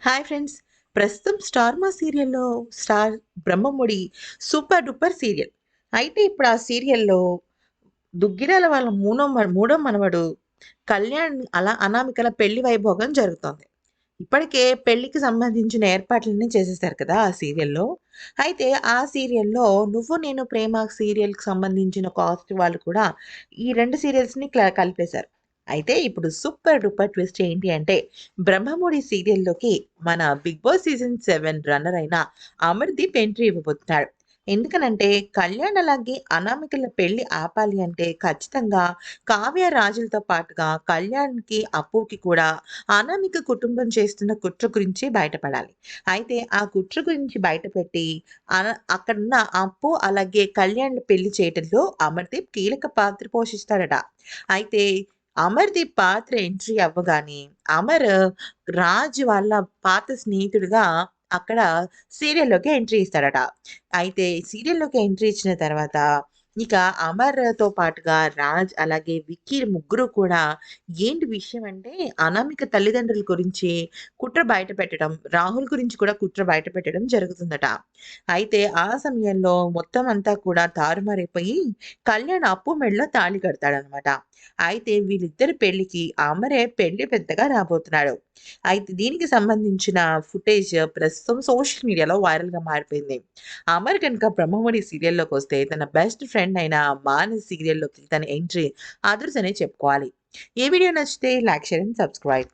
Hi friends. ప్రస్తుతం 'star మా' సీరియల్‌లో star Brahmamudi super duper serial. అయితే ఇప్పుడు ఆ సీరియల్‌లో దుగ్గిరాల వాళ్ళ మూడో మనవడు కళ్యాణ్ అనామికల పెళ్లి వైభోగం జరుగుతోంది. ఇప్పటికే పెళ్ళికి సంబంధించిన ఏర్పాట్లన్నీ చేసేసారు కదా ఆ సీరియల్‌లో. అయితే ఆ సీరియల్‌లో 'నువ్వు నేను ప్రేమ' సీరియల్‌కి సంబంధించిన కాస్ట్ వాళ్ళు కూడా ఈ 2 సీరియల్స్‌ని కలిపేశారు. అయితే ఇప్పుడు సూపర్ డూపర్ ట్విస్ట్ ఏంటి అంటే 'బ్రహ్మముడి' సీరియల్‌లోకి మన 'బిగ్ బాస్' సీజన్ 7 రన్నర్ అయిన అమర్‌దీప్ ఎంట్రీ ఇవ్వబోతున్నాడు. ఎందుకనంటే కళ్యాణ్ అలాగే అనామికల పెళ్లి ఆపాలి అంటే ఖచ్చితంగా కావ్య, రాజులతో పాటుగా కళ్యాణ్‌కి, అప్పుకి కూడా అనామిక కుటుంబం చేస్తున్న కుట్ర గురించి బయటపడాలి. అయితే ఆ కుట్ర గురించి బయటపెట్టి అక్కడున్న అప్పు అలాగే కళ్యాణ్‌ని పెళ్లి చేయటంలో అమర్‌దీప్ కీలక పాత్ర పోషిస్తాడట. అయితే అమర్‌దీప్ పాత్ర ఎంట్రీ అవ్వగానే అమర్ రాజ్ వాళ్ళ పాత స్నేహితుడిగా అక్కడ సీరియల్‌లోకి ఎంట్రీ ఇస్తాడట. అయితే సీరియల్‌లోకి ఎంట్రీ ఇచ్చిన తర్వాత ఇక అమర్‌తో పాటుగా రాజ్ అలాగే విక్కీ ముగ్గురు కూడా ఏంటి విషయం అంటే, అనామిక తల్లిదండ్రుల గురించి కుట్ర బయట పెట్టడం, రాహుల్ గురించి కూడా కుట్ర బయట పెట్టడం జరుగుతుందట. అయితే ఆ సమయంలో మొత్తం అంతా కూడా తారుమారైపోయి, కళ్యాణ్ అప్పు మెడలో తాళి కడతాడనమాట. అయితే వీళ్ళిద్దరి పెళ్ళికి అమరే పెళ్లి పెద్దగా రాబోతున్నాడు. అయితే దీనికి సంబంధించిన ఫుటేజ్ ప్రస్తుతం సోషల్ మీడియాలో వైరల్‌గా మారిపోయింది. అమర్ గనుక 'బ్రహ్మముడి' సీరియల్‌లోకొస్తే తన బెస్ట్ ఫ్రెండ్ అయిన 'మానస్' సీరియల్‌లోకి తన ఎంట్రీ అదుర్సనే చెప్పుకోవాలి. ఈ వీడియో నచ్చితే లైక్, షేర్ అండ్ సబ్స్క్రైబ్.